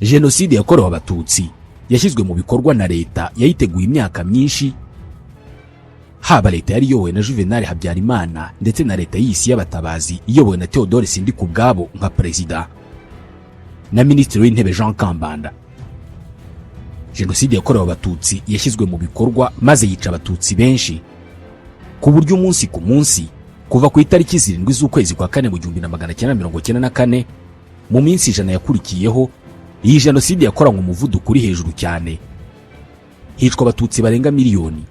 jenoside yakorewe abatutsi yashyizwe mu bikorwa na leta yayiteguye imyaka myinshi, haba leta yari iyobowe na Juvenal Habyarimana ndetse na leta y'isi y'abatabazi iyobowe na Theodore Sindikubwabo nka perezida na minisitiri w'intebe Jean Kambanda. Jenoside yakorewe abatutsi yashyizwe mu bikorwa maze yica abatutsi benshi ku buryo umunsi ku munsi kuva ku itariki 7 z'ukwezi kwa 4 mu 1994 mu minsi 100 yakurikiyeho iyi jenoside yakoranywe umuvuduko uri hejuru cyane, hicwa abatutsi barenga miliyoni.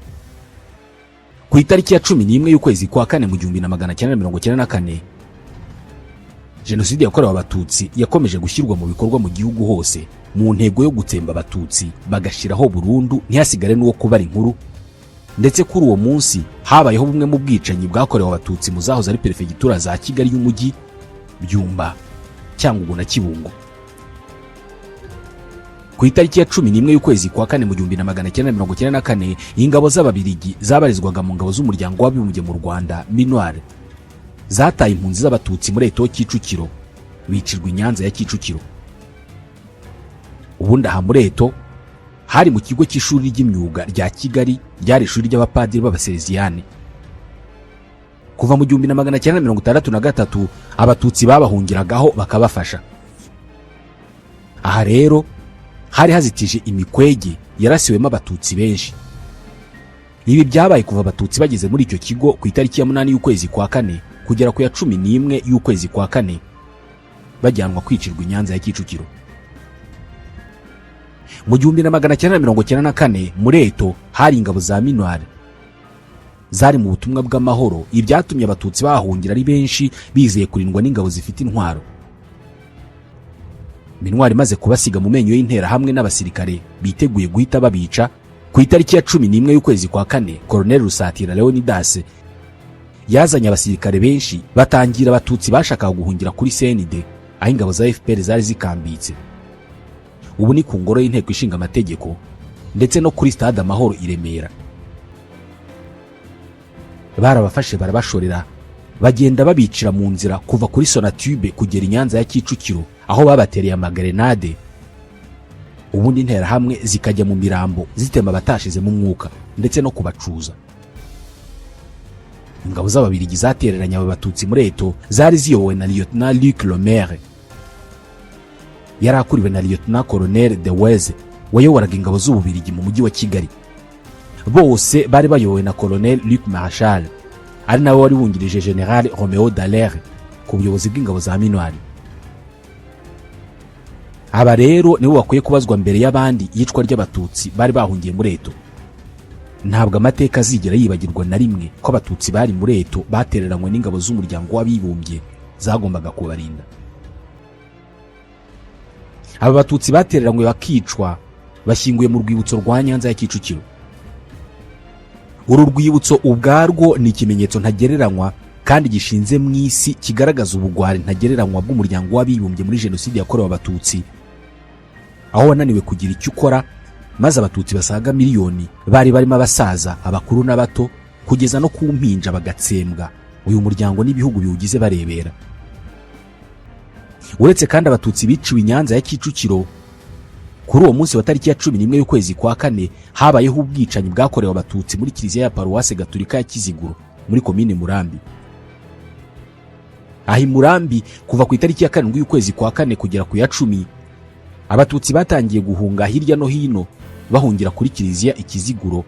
Ku itariki ya 11 y'ukwezi kwa 4 mu 1994 jenoside yakorewe abatutsi yakomeje gushyirwa mu bikorwa mu gihugu hose mu ntego yo gutsemba abatutsi bagashiraho burundu ntihasigare n'uwo kubara inkuru, ndetse kuri uwo munsi habayeho bumwe mu bwicanyi bwakorewe abatutsi mu zahoze ari perefegitura za Kigali y'umujyi, Byumba, Cyangugu na Kibungo. Ku itariki ya 11 y'ukwezi kwa 4 mu 1994 ingabo z'Ababiligi zabarizwaga mu ngabo z'umuryango w'abibumbye mu Rwanda MINUAR zataye impunzi z'abatutsi muri Eto Kicukiro, bicirwa i Nyanza ya Kicukiro. Ubundi aha muri Eto hari mu kigo cy'ishuri ry'imyuga rya Kigali ryari ishuri ry'abapadiri b'abasereziyani. Kuva mu 1963 abatutsi babahungiragaho bakabafasha. Aha rero hari hazitije imikwege yarasiwemo abatutsi benshi. Ibi byabaye kuva abatutsi bageze muri icyo kigo ku itariki ya 8 y'ukwezi kwa 4 kugera ku ya 11 y'ukwezi kwa 4 bajyanwa kwicirwa i Nyanza ya Kicukiro. Mu 1994 muri Eto hari ingabo za MINUAR zari mu butumwa bw'amahoro, ibyatumye abatutsi bahungira ari benshi bizeye kurindwa n'ingabo zifite intwaro. MINUAR imaze kubasiga mu menyo y'intera hamwe n'abasirikare biteguye guhita babica, ku itariki ya 11 y'ukwezi kwa 4 Colonel Rusatira Leonidas yazanye abasirikare benshi batangira abatutsi bashakaga guhungira kuri CND aho ingabo za FPR zari zikambitse. Ubu ni ku ngoro y'inteko ishinga amategeko ndetse no kuri stade Amahoro i Remera. Barabafashe barabashorera bagenda babicira mu nzira kuva kuri Sonatube kugera i Nyanza ya Kicukiro aho babatereye amagrenade. Ubundi intera hamwe zikajya mu mirambo zitema abatashize mu mwuka ndetse no kubacuza. Ingabo z'Ababiligi zatereranya abatutsi muri Eto zari ziyobowe na Lieutenant Luc Lemaire, yari akuriwe na Lieutenant Colonel de Weze wayoboraga ingabo z'Ububirigi mu mujyi wa Kigali. Bose bari bayobowe na Colonel Luc Marchal ari nawe wari wungirije General Romeo Dallaire ku buyobozi bw'ingabo za MINUAR. Aba rero nibo bakwiye kubazwa mbere y'abandi yicwa ry'abatutsi bari bahungiye muri Eto. Ntabwo amateka azigera yibagirwa na rimwe ko abatutsi bari muri Eto batereranywe n'ingabo z'umuryango w'abibumbye zagombaga kubarinda. Aba batutsi batereranywe bakicwa bashyinguye mu rwibutso rwa Nyanza ya Kicukiro. Uru rwibutso ubwarwo ni ikimenyetso ntagereranywa kandi gishinze mu isi kigaragaza ubugwari ntagereranywa bw'umuryango w'abibumbye muri jenoside yakorewe abatutsi, aho wananiwe kugira icyo ukora maze abatutsi basaga miliyoni bari barimo abasaza, abakuru n'abato kugeza no ku mpinja bagatsembwa, uyu muryango n'ibihugu biwugize barebera. Uretse kandi abatutsi biciwe i Nyanza ya Kicukiro, kuri uwo munsi wa tariki ya 11 y'ukwezi kwa 4 habayeho ubwicanyi bwakorewe abatutsi muri kiliziya ya Paruwase Gatolika ya Kiziguro muri komine Murambi. Ahi Murambi kuva ku itariki ya 7 y'ukwezi kwa 4 kugera ku ya 10 abatutsi batangiye guhunga hirya no hino bahungira kuri kiliziya Ikiziguro.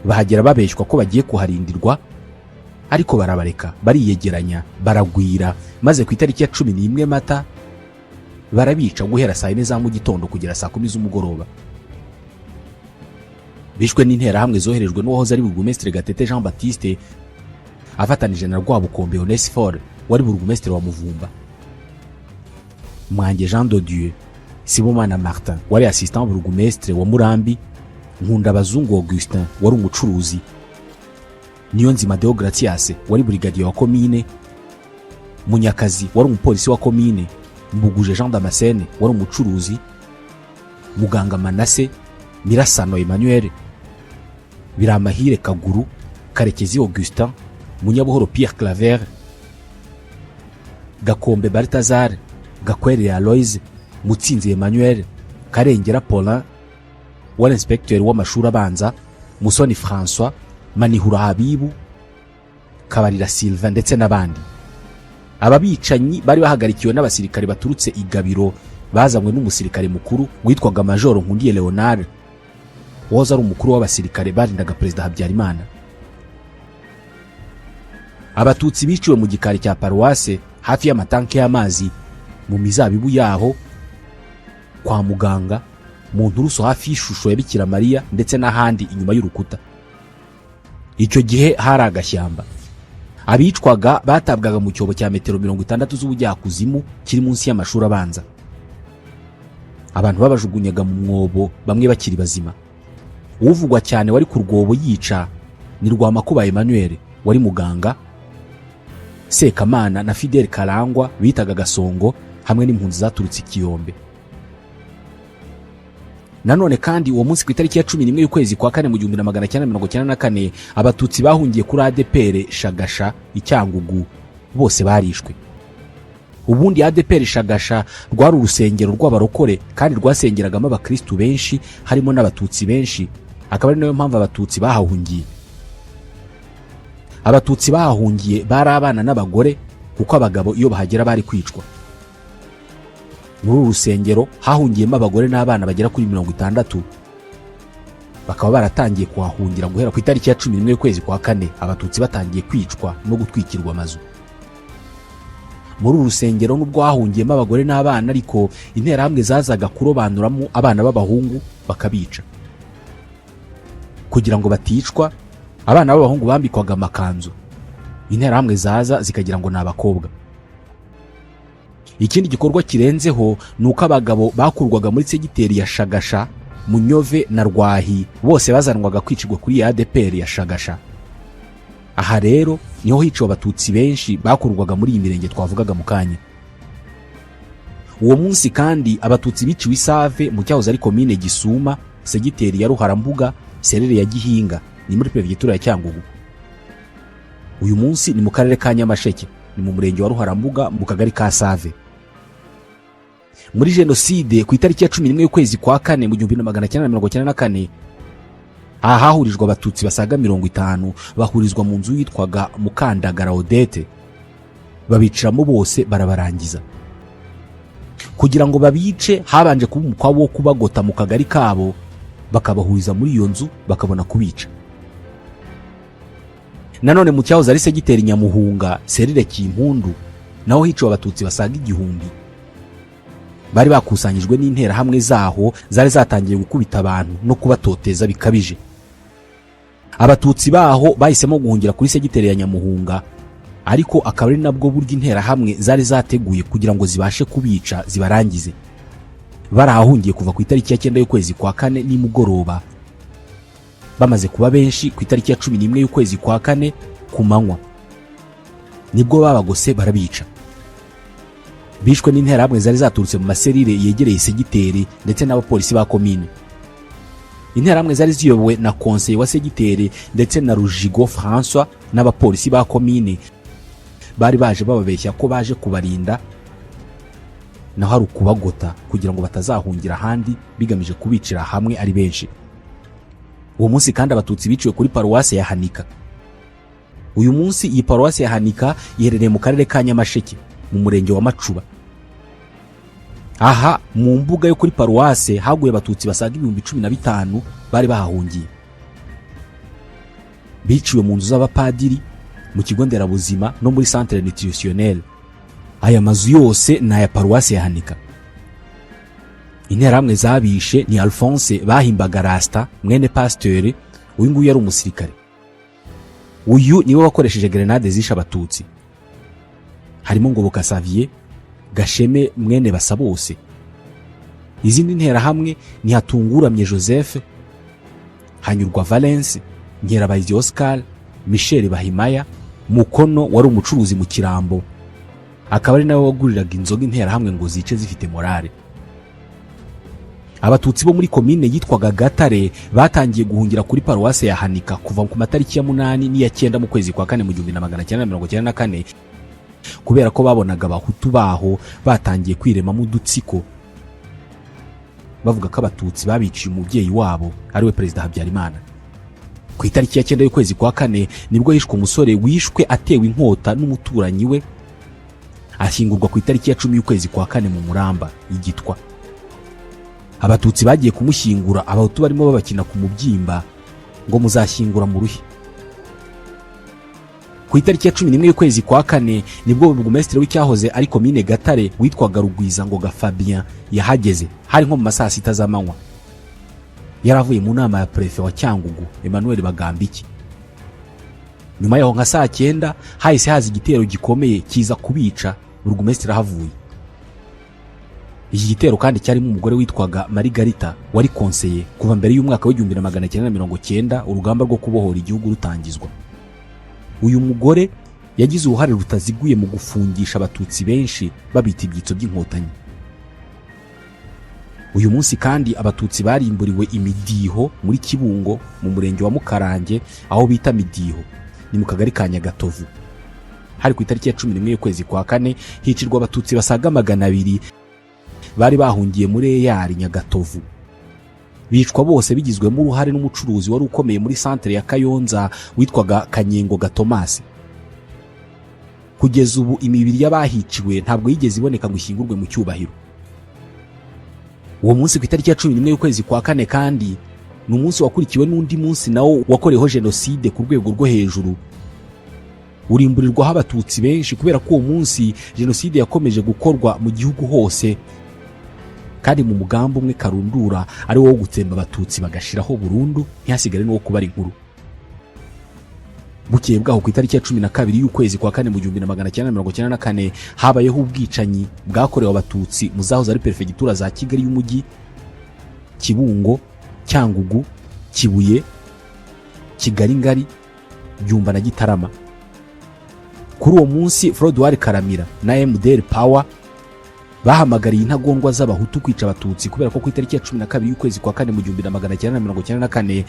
Bahagera babeshywa ko bagiye kuharindirwa, ariko barabareka bariyegeranya baragwira, maze ku itariki ya 11 Mata barabica guhera saa 4 za mu gitondo kugera saa 10 z'umugoroba. Bishwe n'intera hamwe zoherejwe n'uwahoze ari burugumestre Gatete Jean Baptiste afatanije na Rwabukombe Onesphore wari burugumestre wa Muvumba, Mwange Jean de Dieu, Sibomana Martin wari assistant burugumestre wa Murambi, Nkunda Bazungu Augustin wari umucuruzi, Niyonzima Deogratias wari brigadier wa komine, Munyakazi wari umupolisi wa komine, Mbuguje Jean Damascene wari umucuruzi, Muganga Manase, Mirasano Emmanuel, Biramahire Kaguru, Karekezi Augustin, Munyabuhoro Pierre Claver, Gakombe Balthazar, Gakwere Aloise, Mutsinzi Emmanuel, Karengera Paulin wari inspecteur w'amashuri abanza, Musoni François, Manihura Habibu, Kabarira Sylvain ndetse n'abandi. Aba bicanyi bari bahagarikiwe n'abasirikare baturutse igabiro bazanywe n'umusirikare mukuru witwaga Major Nkundiye Leonard, woza ari umukuru w'abasirikare barindaga Perezida Habyarimana. Abatutsi biciwe mu gikari cya Paroisse hafi y'amatanke y'amazi, mu mizabibu yaho, kwa muganga, mu nturuso hafi y'ishusho ya Bikira Mariya ndetse n'ahandi inyuma y'urukuta. Icyo gihe hari agashyamba. Abicwaga batabwaga mu cyobo cya metero 60 z'ubujyakuzimu kiri munsi y'amashuri abanza. Abantu babajugunyaga mu mwobo bamwe bakiri bazima. Uvugwa cyane wari ku rwobo yica ni Rwamakuba Emmanuel wari muganga, Sekamana na Fidel Karangwa bitaga Gasongo hamwe n'impunzi zaturutse Kiyombe. Nanone kandi uwo munsi ku itariki ya 11 y'ukwezi kwa kane mu 1994 abatutsi bahungiye kuri ADPR Shagasha Icyangugu bose barishwe. Ubundi ADPR Shagasha rwari urusengero rw'abarokore kandi rwasengeragamo abakristu benshi harimo n'abatutsi benshi, akaba ari nayo mpamvu abatutsi bahahungiye. Abatutsi bahahungiye bari abana n'abagore kuko abagabo iyo bahagera bari kwicwa. Muri urusengero hahungiyemo abagore n'abana bagera kuri 60, bakaba baratangiye kuhahungira guhera ku itariki ya 11 y'ukwezi kwa kane abatutsi batangiye kwicwa no gutwikirwa amazu. Muri urusengero nubwo hahungiyemo abagore n'abana, ariko interahamwe zazaga kurobanuramo abana b'abahungu bakabica. Kugira ngo baticwa, abana b'abahungu bambikwaga amakanzu, interahamwe zaza zikagira ngo ni abakobwa. Ikindi gikorwa kirenzeho nuko abagabo bakurwaga muri segiteri ya Shagasha, Munyove na Rwahi bose bazanwaga kwicirwa kuri ADPR ya Shagasha. Aha rero niho hiciwe abatutsi benshi bakurwaga muri iyi mirenge twavugaga mu kanya. Uwo munsi kandi abatutsi biciwe Isave mu cyahoze ari komine Gisuma, segiteri ya Ruharambuga, serere ya Gihinga, ni muri prefecture ya Cyangugu. Uyu munsi ni mu karere ka Nyamasheke, ni mu murenge wa Ruharambuga mu kagari ka Save. Muri jenoside ku itariki ya 11 y'ukwezi kwa kane mu 1994 hahurijwe abatutsi basaga 50 bahurizwa mu nzu yitwaga Mukandagara Odette, babiciramo bose barabarangiza. Kugira ngo babice habanje kuba umukwabu wo kubagota mu kagari kabo, bakabahuriza muri iyo nzu bakabona kubica. Nanone mu cyahoze ari segiteri Nyamuhunga, serire Kimpundu, naho hiciwe abatutsi basaga 1000. Bari bakusanyijwe n'intera hamwe zaho zari zatangiye gukubita abantu no kubatoteza bikabije. Abatutsi baho bahisemo guhungira kuri segiteri ya Nyamuhunga, ariko akaba ari nabwo buryo intera hamwe zari zateguye kugira ngo zibashe kubica zibarangize. Barahungiye kuva ku itariki ya 9 y'ukwezi kwa kane nimugoroba. Bamaze kuba benshi ku itariki ya 11 y'ukwezi kwa kane ku manywa, nibwo babagose barabica. Bishwe n'intera hamwe zari zaturutse mu maserire yegereye segiteri ndetse n'abapolisi ba komine. Intera hamwe zari ziyobowe na conseiller wa segiteri ndetse na Rujigo François n'abapolisi ba komine bari baje bababeshya ko baje kubarinda, naho hari kubagota kugira ngo batazahungira ahandi bigamije kubicira hamwe ari benshi. Uwo munsi kandi abatutsi biciwe kuri Paroisse ya Hanika. Uyu munsi iyi Paroisse ya Hanika iherereye mu karere ka Nyamasheke mu murenge wa Macuba. Aha mu mbuga yo kuri Paroisse haguye abatutsi basaga 15,000 bari bahahungiye. Biciwe mu nzu z'abapadiri, mu kigo nderabuzima no muri centre nutritionnel. Aya mazu yose na ya Paroisse ya Hanika. Interahamwe zabishe ni Alphonse Bahimbaga Rasta, mwene pasteur, uyu nguyu yari umusirikare. Uyu niwe wakoresheje grenade zisha abatutsi. Harimo Ngoboka Xavier, Gasheme mwene Basabose. Izindi nterahamwe ni Hatunguramye Joseph, Hanyurwa Valence, Nkerabahizi Oscar, Michel Bahimaya, Mukono wari umucuruzi mu Kirambo, akaba ari nawe waguriraga inzoga interahamwe ngo zice zifite morale. Abatutsi bo muri komine yitwaga Gatare batangiye guhungira kuri Paroisse ya Hanika kuva ku matariki ya 8 n'iya 9 mu kwezi kwa kane mu 1994, kubera ko babonaga abahutu baho batangiye kwirema mu dutsiko bavuga ko abatutsi babiciye umubyeyi wabo ariwe perezida Habyarimana. Ku itariki ya 9 y'ukwezi kwa kane nibwo yishwe umusore wishwe atewe inkota n'umuturanyi we, ashyingurwa ku itariki ya 10 y'ukwezi kwa kane mu Muramba y'Igitwa. Abatutsi bagiye kumushyingura, abahutu barimo babakina ku mubyimba ngo muzashyingura mu ruhi. Ku itariki ya 11 y'ukwezi kwa kane nibwo burugumesitiri w'icyahoze ari komine Gatare witwaga Rugwizangoga Fabien yahageze, hari nko mu masaa 6 z'amanywa. Yaravuye mu nama ya prefe wa Cyangugu Emmanuel Bagambiki. Nyuma yaho nka saa 9 hahise haza igitero gikomeye kiza kubica, burugumesitiri ahavuye. Iki gitero kandi cyarimo umugore witwaga Marigarita wari konseye kuva mbere y'umwaka wa 1990 urugamba rwo kubohora igihugu rutangizwa. Uyu mugore yagize uruhare rutaziguye mu gufungisha abatutsi benshi babita ibyitso by'inkotanyi. Uyu munsi kandi abatutsi barimburiwe imidiho muri Kibungo mu murenge wa Mukarange, aho bita Midiho, ni mu kagari ka Nyagatovu. Hari ku itariki ya 11 y'ukwezi kwa kane hicirwa abatutsi basaga 200 bari bahungiye muri Eyari Nyagatovu. Bicwa bose bigizwemo uruhare n'umucuruzi wari ukomeye muri centre ya Kayonza witwaga Kanyengo Gatomasi. Kugeza ubu imibiri y'abahiciwe ntabwo yigeze iboneka ngo ishyingurwe mu cyubahiro. Uwo munsi ku itariki ya 11 y'ukwezi kwa kane kandi ni umunsi wakurikiwe n'undi munsi nawo wakoreho jenoside ku rwego rwo hejuru, urimburirwaho abatutsi benshi kubera ko uwo munsi jenoside yakomeje gukorwa mu gihugu hose, kandi mu mugambo umwe karundura ari wo gutsemba abatutsi bagashiraho burundu, ntihasigare n'uwo kubara inkuru. Bukeye bwaho ku itariki ya 12 y'ukwezi kwa kane mu 1994 habayeho ubwicanyi bwakorewe abatutsi mu zahoze ari perefegitura za Kigali y'umujyi, Kibungo, Cyangugu, Kibuye, Kigali Ngari, Byumba na Gitarama. Kuri uwo munsi Frodoir Karamira na MDR Power bahamagariye intagondwa z'abahutu kwica abatutsi kubera ko ku itariki ya 12 y'ukwezi kwa kane mu 1994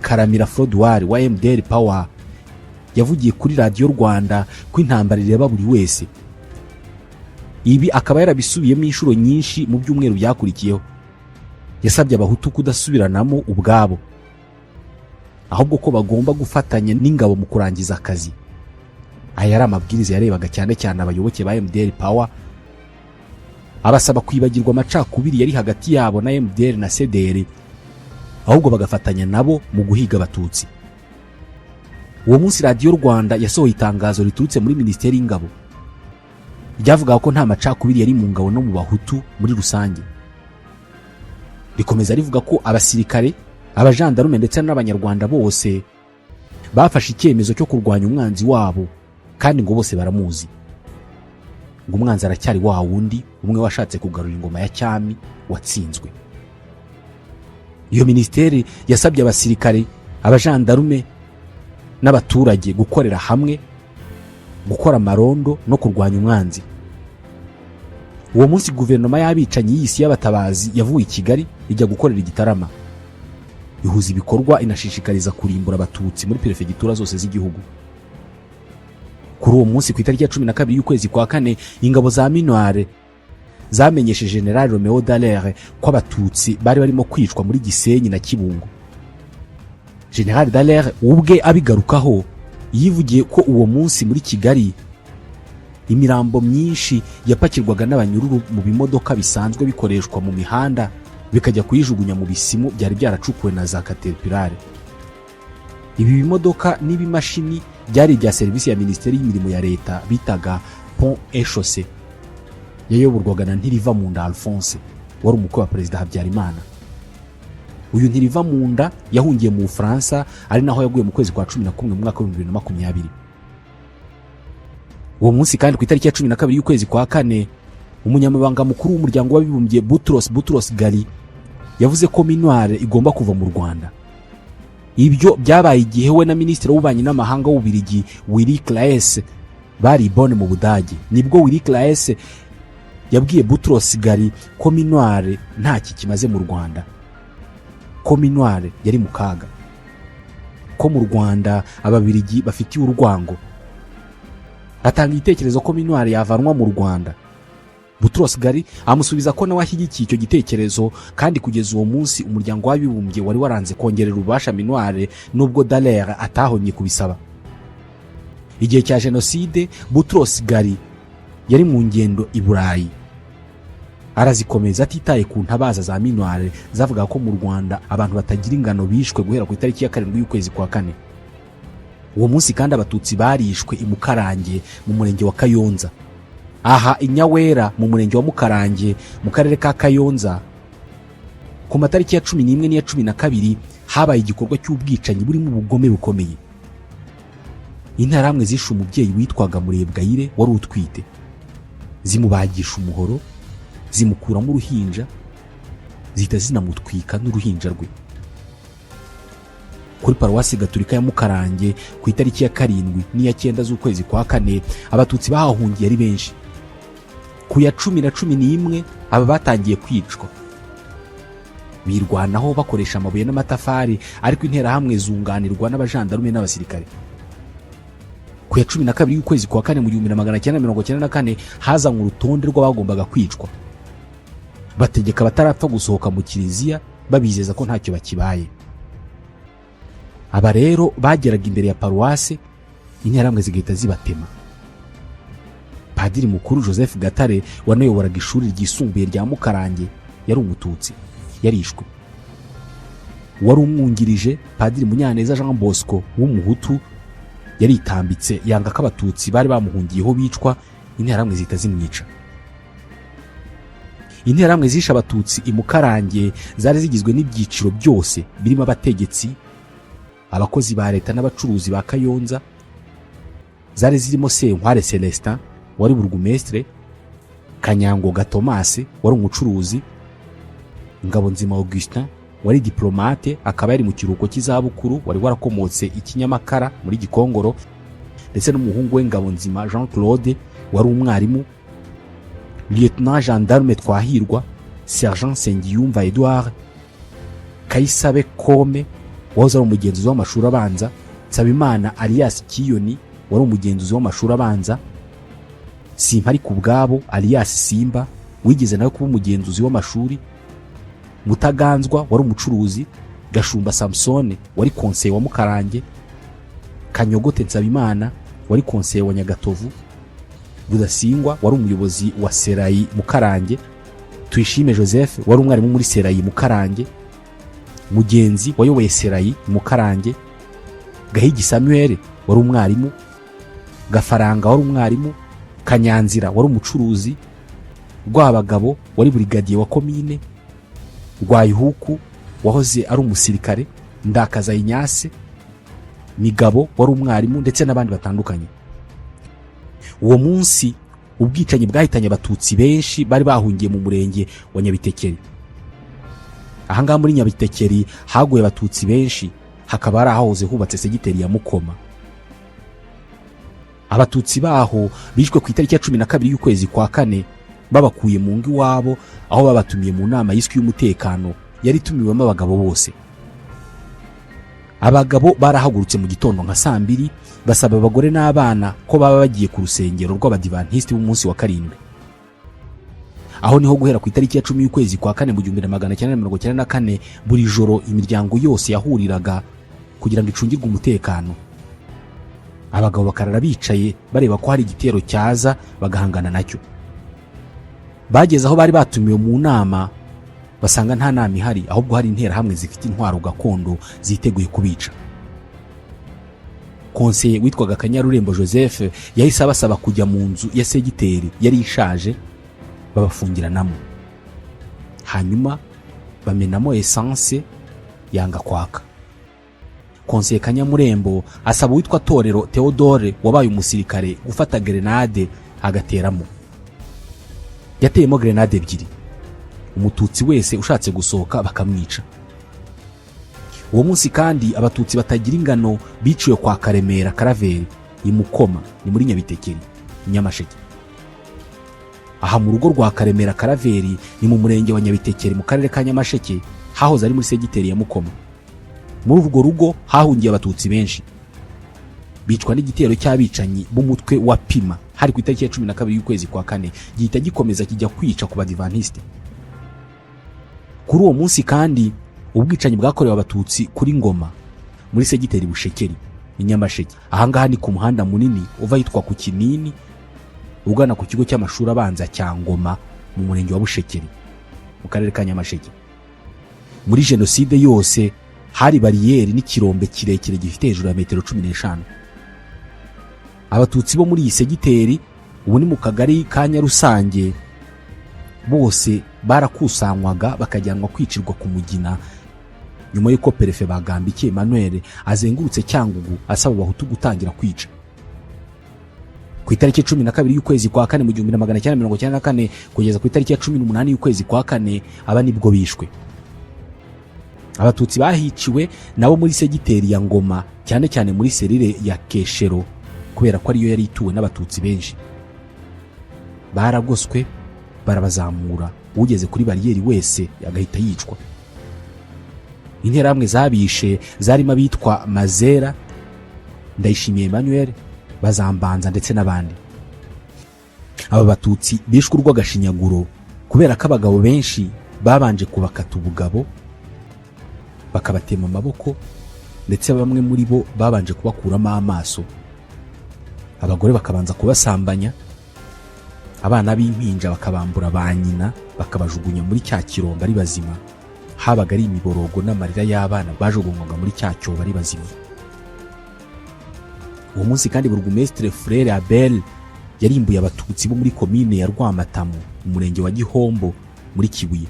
Karamira Frodoir wa MDR Power yavugiye kuri Radio Rwanda ko intambara ireba buri wese. Ibi akaba yarabisubiyemo inshuro nyinshi mu byumweru byakurikiyeho. Yasabye abahutu kudasubiranamo ubwabo, ahubwo ko bagomba gufatanya n'ingabo mu kurangiza akazi. Aya yari amabwiriza yarebaga cyane cyane abayoboke ba MDR Power, abasaba kwibagirwa amacakubiri yari hagati yabo na MDR na CDR, ahubwo bagafatanya nabo mu guhiga abatutsi. Uwo munsi Radio Rwanda yasohoye itangazo riturutse muri Minisiteri y'Ingabo ryavuga ko nta macakubiri yari mu ngabo no mu bahutu muri rusange. Rikomeza rivuga ko abasirikare, abajandarume ndetse n'abanyarwanda bose bafashe icyemezo cyo kurwanya umwanzi wabo, kandi ngo bose baramuzi. Ngo umwanzi aracyari wa wundi umwe washatse kugarura ingoma ya cyami watsinzwe. Iyo ministeri yasabye abasirikare, abajandarume n'abaturage gukorera hamwe, gukora amarondo no kurwanya umwanzi. Uwo munsi guverinoma y'abicanyi y'isi y'abatabazi yavuye i Kigali ijya gukorera Igitarama, ihuza ibikorwa inashishikariza kurimbura abatutsi muri perefegitura zose z'igihugu. Kuri uwo munsi ku itariki ya 12 y'ukwezi kwa kane ingabo za Minuare zamenyesheje General Romeo Dallaire ko abatutsi bari barimo kwicwa muri Gisenyi na Kibungo. General Dallaire ubwe abigarukaho yivugiye ko uwo munsi muri Kigali imirambo myinshi yapakirwaga n'abanyururu mu bimodoka bisanzwe bikoreshwa mu mihanda bikajya kuyijugunya mu bisimu byari byaracukuwe na za Caterpillar. Ibi bimodoka n'ibimashini byari bya serivisi ya Minisiteri y'Imirimo ya Leta bitaga Pont et Chaussée, yayoborwaga na Ntirivamunda Alphonse wari umukwe wa Perezida Habyarimana. Uyu Ntirivamunda yahungiye mu Bufaransa ari naho yaguye mu kwezi kwa 11 mu mwaka wa 2020. Uwo munsi kandi ku itariki ya 12 y'ukwezi kwa kane umunyamabanga mukuru w'umuryango w'abibumbye Boutros Ghali yavuze ko Minuare igomba kuva mu Rwanda. Ibyo byabaye igihe we na Minisitiri w'Ububanyi n'Amahanga w'Ububiligi Willy Claes bari Bonn mu Budage. Nibwo Willy Claes yabwiye Boutros Ghali ko Minuare nta kimaze mu Rwanda, ko Minuare yari mu kaga, ko mu Rwanda ababiligi bafitiye urwango. Atanga itekerezo ko Minuare yavanwa mu Rwanda, Boutros Ghali amusubiza ko nawe ashyigikiye icyo gitekerezo kandi kugeza uwo munsi umuryango w'abibumbye wari waranze kongerera ububasha Minuar nubwo Dallaire atahonye kubisaba. Igihe cya jenoside Boutros Ghali yari mu ngendo i Burayi, arazikomeza atitaye ku ntabaza za Minuar zavuga ko mu Rwanda abantu batagira ingano bishwe guhera ku itariki ya 7 y'ukwezi kwa 4. Uwo munsi kandi abatutsi barishwe i Mukarange mu murenge wa Kayonza. Aha Inyawera mu murenge wa Mukarange mu karere ka Kayonza ku matariki ya 11 n'iya 12 habaye igikorwa cy'ubwicanyi burimo ubugome bukomeye. Interahamwe zishe umubyeyi witwaga Murebwayire wari utwite, zimubagisha umuhoro, zimukuramo uruhinja, zihita zinamutwika n'uruhinja rwe. Kuri paruwasi gatolika ya Mukarange ku itariki ya 7 n'iya 9 z'ukwezi kwa 4 abatutsi bahahungiye ari benshi. Ku ya 10 na 11 aba batangiye kwicwa, birwanaho bakoresha amabuye n'amatafari, ariko interahamwe zunganirwa n'abajandarume n'abasirikare. Ku ya 12 y'ukwezi kwa 4 mu 1994 hazanywe urutonde rw'abagombaga kwicwa, bategeka batarapfa gusohoka mu kiliziya babizeza ko ntacyo bakibaye. Aba rero bageraga imbere ya paruwase, interahamwe zigahita zibatema. Padiri mukuru Joseph Gatare wanayoboraga ishuri ryisumbuye rya Mukarange yari umututsi, yarishwe. Wari umwungirije Padiri Munyaneza Jean Bosco w'umuhutu yaritambitse yanga ko abatutsi bari bamuhungiyeho bicwa, interahamwe zihita zimwica. Interahamwe zishe abatutsi i Mukarange zari zigizwe n'ibyiciro byose birimo abategetsi, abakozi ba leta n'abacuruzi ba Kayonza. Zari zirimo Senkware Celestin wari burugumestre, Kanyangoga Thomas wari umucuruzi, Ngabonzima Augustin wari diplomate akaba yari mu kiruhuko cy'izabukuru wari warakomotse ikinyamakara muri Gikongoro, ndetse n'umuhungu we Ngabonzima Jean Claude wari umwarimu, Lieutenant Gendarme Twahirwa, Sergent Sengiyumva Edouard, Kayisabe Kome wahoze ari umugenzuzi w'amashuri abanza, Nsabimana alias Kiyoni wari umugenzuzi w'amashuri abanza, Simpari Kubwabo alias Simba wigeze nawe kuba umugenzuzi w'amashuri, Mutaganzwa wari umucuruzi, Gashumba Samson wari konseye wa Mukarange, Kanyogote Nsabimana wari konseye wa Nyagatovu, Budasingwa wari umuyobozi wa Serayi Mukarange, Tuyishime Joseph wari umwarimu muri Serayi Mukarange, Mugenzi wayoboye Serayi Mukarange, Gahigi Samuel wari umwarimu, Gafaranga wari umwarimu, Kanyanzira wari umucuruzi, Rwabagabo wari brigadier wa komine, Rwayihuku wahoze ari umusirikare, Ndakaza Inyase, Migabo wari umwarimu, ndetse n'abandi batandukanye. Uwo munsi ubwicanyi bwahitanye abatutsi benshi bari bahungiye mu murenge wa Nyabitekeri. Ahangaha muri Nyabitekeri haguye abatutsi benshi, hakaba hari ahahoze hubatse segiteri ya Mukoma. Abatutsi baho bishwe ku itariki ya 12 y'ukwezi kwa 4 babakuye mu ngo iwabo, aho babatumiye mu nama y'iswi y'umutekano yari tumiwemo abagabo bose. Abagabo barahagurutse mu gitondo nka 2:00 basaba abagore n'abana ko baba bagiye ku rusengero rw'Abadivantiste b'umunsi wa 7. Aho niho guhera ku itariki ya 10 y'ukwezi kwa 4 mu 1994 buri joro imiryango yose yahuriraga kugira ngo icungirwe umutekano. Abagabo bakarara bicaye bareba ko hari igitero cyaza bagahangana nacyo. Bageze aho bari batumiwe mu nama basanga nta nama ihari, ahubwo hari interahamwe zifite intwaro gakondo ziteguye kubica. Konseye witwaga Kanyarurembo Joseph yahise abasaba kujya mu nzu ya segiteri yari ishaje babafungiranamo, hanyuma bamenamo essence yanga kwaka. Konseye Kanyamurembo asaba witwa Torero Theodore wabaye umusirikare gufata grenade agateramo. Yateyemo grenade 2, umututsi wese ushatse gusohoka bakamwica. Uwo munsi kandi abatutsi batagira ingano biciwe kwa Karemera Karaveri i Mukoma, ni muri Nyabitekeri Nyamasheke. Aha mu rugo rwa Karemera Karaveri ni mu murenge wa Nyabitekeri mu karere ka Nyamasheke, hahoze ari muri segiteri ya Mukoma. Muri urwo rugo hahungiye abatutsi benshi, bicwa n'igitero cy'abicanyi b'umutwe wa Pima hari ku itariki ya 12 y'ukwezi kwa kane gihita gikomeza kijya kwica ku badivantiste. Kuri uwo munsi kandi ubwicanyi bwakorewe abatutsi kuri Ngoma muri segiteri Bushekeri i Nyamasheke. Ahangaha ni ku muhanda munini uva yitwa ku Kinini ugana ku kigo cy'amashuri abanza cya Ngoma mu murenge wa Bushekeri mu karere ka Nyamasheke. Muri jenoside yose hari bariyeri n'ikirombe kirekire gifite hejuru ya metero 15. Abatutsi bo muri iyi segiteri ubu ni mu kagari ka Nyarusange bose barakusanywaga bakajyanwa kwicirwa ku Mugina nyuma y'uko perefe Bagambiki Emmanuel azengurutse Cyangugu asaba abahutu gutangira kwica. Ku itariki 12 y'ukwezi kwa kane mu 1994 kugeza ku itariki ya 18 y'ukwezi kwa kane aba nibwo bishwe. Abatutsi bahiciwe nabo muri segiteri ya Ngoma cyane cyane muri serire ya Keshero kubera ko ariyo yari ituwe n'abatutsi benshi. Baragoswe barabazamura, ugeze kuri bariyeri wese agahita yicwa. Interahamwe zabishe zarimo abitwa Mazera, Ndayishimiye Emmanuel, Bazambanza ndetse n'abandi. Aba batutsi bishwe urw'agashinyaguro kubera ko abagabo benshi babanje kubakata ubugabo bakabatema amaboko ndetse bamwe muri bo babanje kubakuramo amaso. Abagore bakabanza kubasambanya, abana b'impinja bakabambura ba nyina bakabajugunya muri cya kirombe ari bazima. Habaga ari imiborogo n'amarira y'abana bajugunywaga muri cya cyobo ari bazima. Uwo munsi kandi Burugumestre Frere Abel yarimbuye abatutsi bo muri komine ya Rwamatamu mu murenge wa Gihombo muri Kibuye.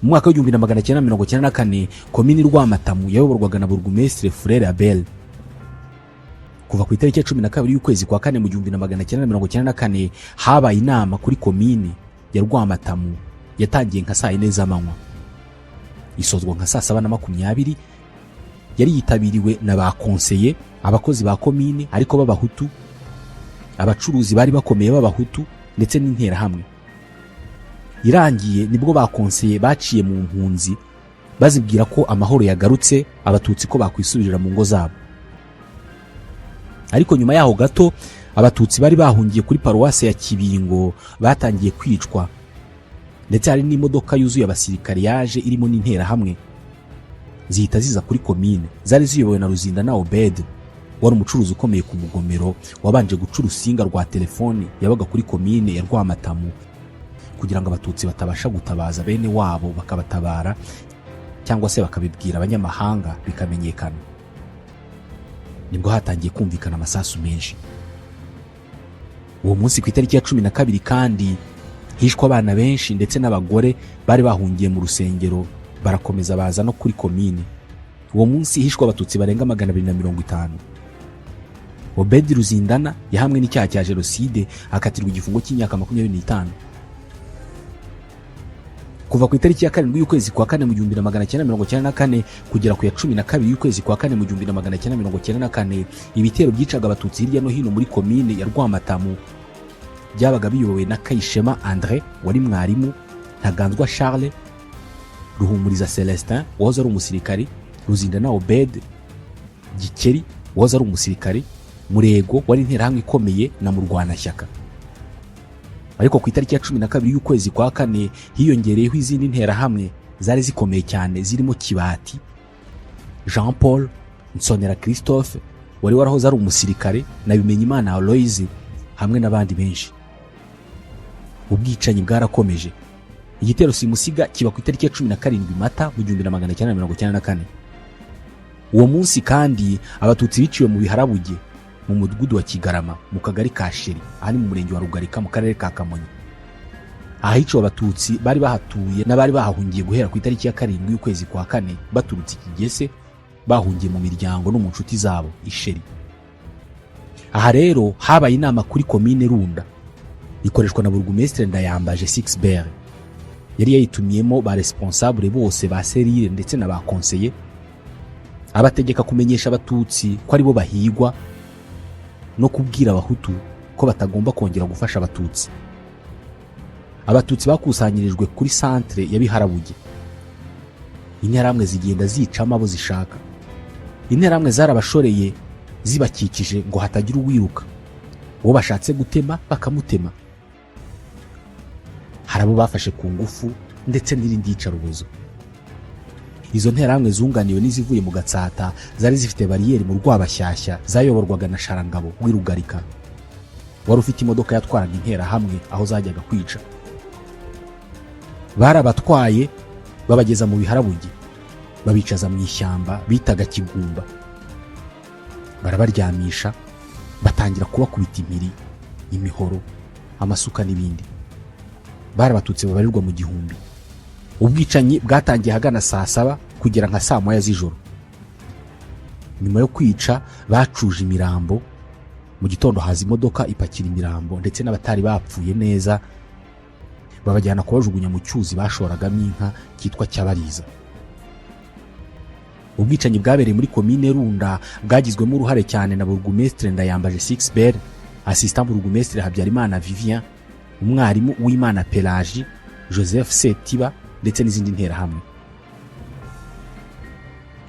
Mu mwaka wa 1994 komine Rwamatamu yayoborwaga na Burugumestre Frere Abel. Kuva ku itariki ya 12 y'ukwezi kwa kane mu 1994 habaye inama kuri komine ya Rwamatamu yatangiye nka saa 4 z'amanywa isozwa nka saa 7:20. Yari yitabiriwe na ba konseye, abakozi ba komine ariko b'abahutu, abacuruzi bari bakomeye b'abahutu ndetse n'interahamwe. Irangiye nibwo ba konseye baciye mu mpunzi bazibwira ko amahoro yagarutse, abatutsi ko bakwisubirira mu ngo zabo. Ariko nyuma yaho gato abatutsi bari bahungiye kuri paruwase ya Kibingo batangiye kwicwa, ndetse hari n'imodoka yuzuye abasirikare yaje irimo n'interahamwe zihita ziza kuri komine. Zari ziyobowe na Ruzindana Obed wari umucuruzi ukomeye ku Mugomero wabanje guca urusinga rwa telefoni yabaga kuri komine ya Rwamatamu kugira ngo abatutsi batabasha gutabaza bene wabo bakabatabara cyangwa se bakabibwira abanyamahanga bikamenyekana. Nibwo hatangiye kumvikana amasasu menshi. Uwo munsi ku itariki ya 12 kandi hishwe abana benshi ndetse n'abagore bari bahungiye mu rusengero barakomeza baza no kuri komine. Uwo munsi hishwe abatutsi barenga 250. Obedi Ruzindana yahamwe n'icyaha cya jenoside akatirwa igifungo cy'imyaka 25. Kuva ku itariki ya 7 y'ukwezi kwa kane mu 1994 kugera ku ya 12 y'ukwezi kwa kane mu 1994 ibitero byicaga abatutsi hirya no hino muri komine ya Rwamatamu byabaga biyobowe na Kayishema André wari mwarimu, Ntaganzwa Charles, Ruhumuriza Celestin wahoze ari umusirikari, Ruzindana Obed, Gikeri wahoze ari umusirikari, Murego wari interahamwe ikomeye na Murwanashyaka. Ariko ku itariki ya 12 y'ukwezi kwa kane hiyongereyeho izindi nterahamwe zari zikomeye cyane zirimo Kibati, Jean Paul, Nsonera Christophe wari warahoze ari umusirikare na Bimenyimana Aloise hamwe n'abandi benshi. Ubwicanyi bwarakomeje. Igitero simusiga kiba ku itariki ya 17 Mata mu 1994. Uwo munsi kandi abatutsi biciwe mu Biharabuge mu mudugudu wa Kigarama mu kagari ka Sheri ari mu murenge wa Rugarika mu karere ka Kamonyi. Ahiciwe abatutsi bari bahatuye n'abari bahahungiye guhera ku itariki ya 7 y'ukwezi kwa kane baturutse Kigese bahungiye mu miryango no mu nshuti zabo Isheri. Aha rero habaye inama kuri komine Runda ikoreshwa na Burugumestre Ndayambaje Sixbert. Yari yayitumiyemo ba responsable bose ba serire ndetse na ba konseye abategeka kumenyesha abatutsi ko ari bo bahigwa no kubwira abahutu ko batagomba kongera gufasha abatutsi. Abatutsi bakusanyirijwe kuri centre ya Biharabuge. Interahamwe zigenda zicamo abo zishaka. Interahamwe zarabashoreye zibakikije ngo hatagira uwiruka. uwo bashatse gutema bakamutema. Hari abo bafashe ku ngufu ndetse n'irindi yicarubozo. Izo nterahamwe zunganiwe n'izivuye mu Gatsata zari zifite bariyeri mu Rwabashyashya zayoborwaga na Sharangabo w'irugarika, wari ufite imodoka yatwaraga interahamwe aho zajyaga kwica. Barabatwaye babageza mu Biharabuge, babicaza mu ishyamba bitaga Kigumba, barabaryamisha, batangira kubakubita impiri, imihoro, amasuka n'ibindi. Barabatutse babarirwa mu gihumbi. Ubwicanyi bwatangiye hagana saa 7 kugera nka saa 1 z'ijoro. Nyuma yo kwica bacuje imirambo, mu gitondo haza imodoka ipakira imirambo ndetse n'abatari bapfuye neza, babajyana kubajugunya mu cyuzi bashoragamo inka cyitwa Cyabariza. Ubwicanyi bwabereye muri komine Runda bwagizwemo uruhare cyane na Burugumestre Ndayambaje Sixbert, assistant Burugumestre Habyarimana Vivien, umwarimu w'Imana Pelagie, Joseph Setiba ndetse n'izindi nterahamwe.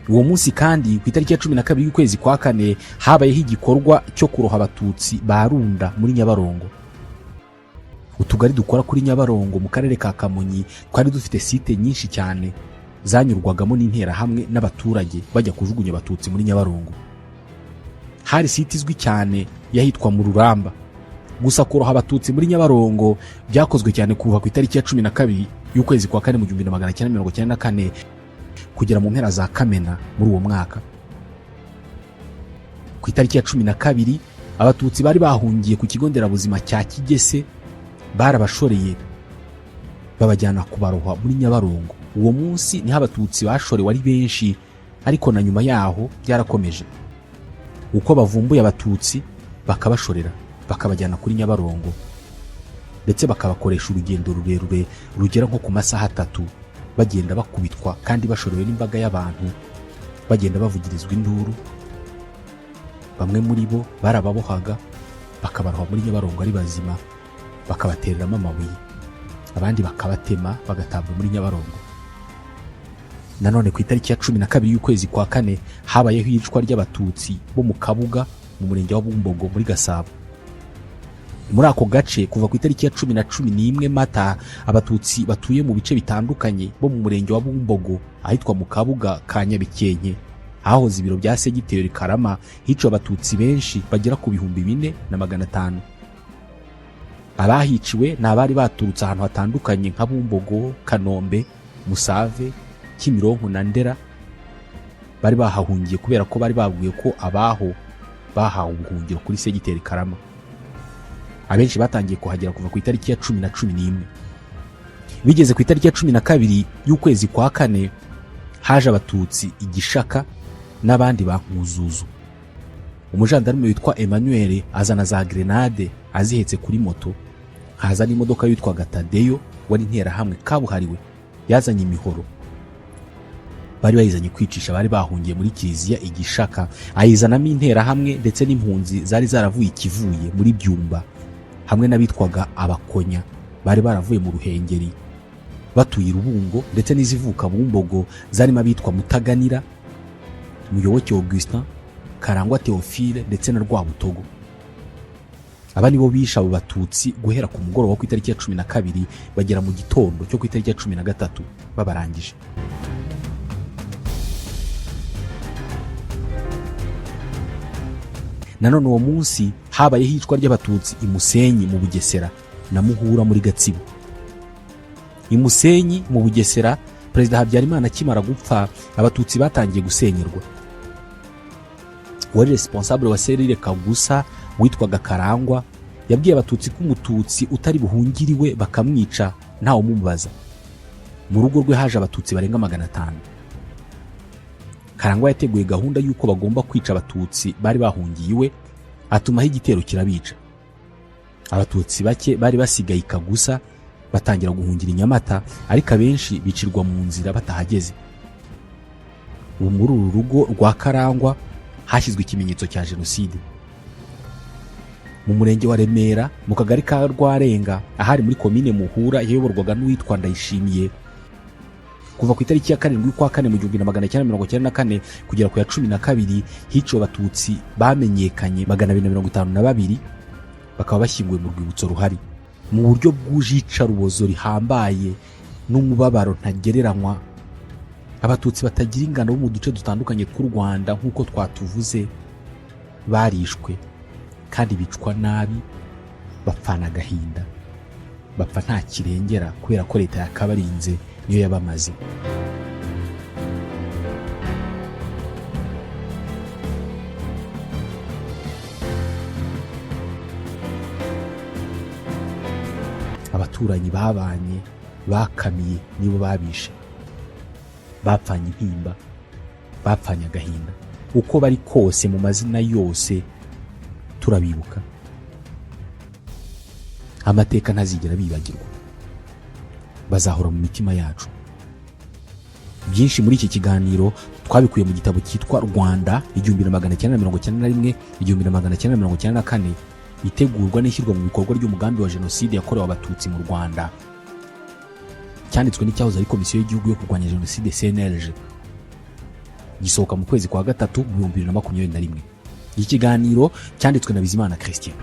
Uwo munsi kandi ku itariki ya 12 y'ukwezi kwa kane habayeho igikorwa cyo kuroha abatutsi ba Runda muri Nyabarongo. Utugari dukora kuri Nyabarongo mu karere ka Kamonyi twari dufite site nyinshi cyane zanyurwagamo n'interahamwe n'abaturage bajya kujugunya abatutsi muri Nyabarongo. Hari site izwi cyane yahitwa mu Ruramba. Gusa kuroha abatutsi muri Nyabarongo byakozwe cyane kuva ku itariki ya 12 y'ukwezi kwa kane mu 1994 kugera mu mpera za Kamena muri uwo mwaka. Ku itariki ya 12 abatutsi bari bahungiye ku kigo nderabuzima cya Kigese barabashoreye babajyana kubaroha muri Nyabarongo. Uwo munsi niho abatutsi bashorewe ari benshi, ariko na nyuma yaho byarakomeje. Uko bavumbuye abatutsi bakabashorera bakabajyana kuri Nyabarongo, ndetse bakabakoresha urugendo rurerure rugera nko ku masaha 3 bagenda bakubitwa kandi bashorewe n'imbaga y'abantu, bagenda bavugirizwa induru. Bamwe muri bo barababohaga bakabaroha muri Nyabarongo ari bazima, bakabatereramo amabuye, abandi bakabatema bagatabwa muri Nyabarongo. Nanone ku itariki ya 12 y'ukwezi kwa kane habayeho iyicwa ry'abatutsi bo mu Kabuga mu murenge wa Bumbogo muri Gasabo. Muri ako gace kuva ku itariki ya 10 na 11 Mata abatutsi batuye mu bice bitandukanye bo mu murenge wa Bumbogo ahitwa mu Kabuga ka Nyabikenke, aho ibiro bya Segiteri Karama hicwa abatutsi benshi bagera ku 4,500. Abahiciwe n'abari baturutse ahantu hatandukanye nka Bumbogo, Kanombe, Musave, Kimironko na Ndera. Bari bahahungiye kubera ko bari babwiye ko abaho bahawe ubuhungiro kuri Segiteri Karama. Abenshi batangiye kuhagera kuva ku itariki ya 10 na 11. Bigeze ku itariki ya 12 y'ukwezi kwa kane haje abatutsi igishaka n'abandi bankuzuzu. Umujandarume witwa Emmanuel azana za grenade azihetse kuri moto, haza n'imodoka yitwa Tadeyo wari interahamwe kabuhariwe yazanye imihoro. Bari bayizanye kwicisha bari bahungiye muri Kiliziya igishaka, ayizanamo interahamwe ndetse n'impunzi zari zaravuye ikivuye muri Byumba, hamwe n'abitwaga Abakonya bari baravuye mu Ruhengeri batuye Rubungo, ndetse n'izivuka Bumbogo zarimo abitwa Mutaganira, Muyoboke Augustin, Karangwa Theophile ndetse na Rwabutogo. Aba nibo bisha abo batutsi guhera ku mugoroba ku itariki ya 12 bagera mu gitondo cyo ku itariki ya 13 babarangije. Nanone uwo munsi habayeho iyicwa ry'abatutsi i Musenyi mu Bugesera na Muhura muri Gatsibo. I Musenyi mu Bugesera Perezida Habyarimana akimara gupfa abatutsi batangiye gusenyerwa. Wari responsable wa Serire Kagusa witwaga Karangwa yabwiye abatutsi ko umututsi utari buhungiriwe bakamwica ntawe umubaza. Mu rugo rwe haje abatutsi barenga 500. Karangwa yateguye gahunda y'uko bagomba kwica abatutsi bari bahungiye, atumaho igitero kirabica. Abatutsi bake bari basigaye Kagusa batangira guhungira Nyamata, ariko abenshi bicirwa mu nzira batahageze. Muri uru rugo rwa Karangwa hashyizwe ikimenyetso cya jenoside. Mu murenge wa Remera mu kagari ka Rwarenga ahari muri komine Muhura yayoborwaga n'uwitwa Ndayishimiye, kuva ku itariki ya 7 kwa kane mu 1994 kugera ku ya 12 hiciwe abatutsi bamenyekanye 252, bakaba bashyinguwe mu rwibutso ruhari mu buryo bw'ujicarubozo rihambaye n'umubabaro ntagereranywa. Abatutsi batagira ingano bo mu duce dutandukanye tw'u Rwanda nk'uko twatuvuze barishwe kandi bicwa nabi, bapfana agahinda, bapfa nta kirengera kubera ko leta yakabarinze niyo yabamaze. Abaturanyi babanye bakamiye nibo babishe, bapfanye intimba, bapfanye agahinda. Uko bari kose mu mazina yose turabibuka, amateka ntazigera bibagirwa, bazahora mu mitima yacu. Byinshi muri iki kiganiro twabikuye mu gitabo cyitwa Rwanda 1991 1994, itegurwa n'ishyirwa mu bikorwa ry'umugambi wa jenoside yakorewe abatutsi mu Rwanda, cyanditswe n'icyahoze ari komisiyo y'igihugu yo kurwanya jenoside CNLG, gisohoka mu kwezi kwa gatatu 2021. Iki kiganiro cyanditswe na Bizimana Christian.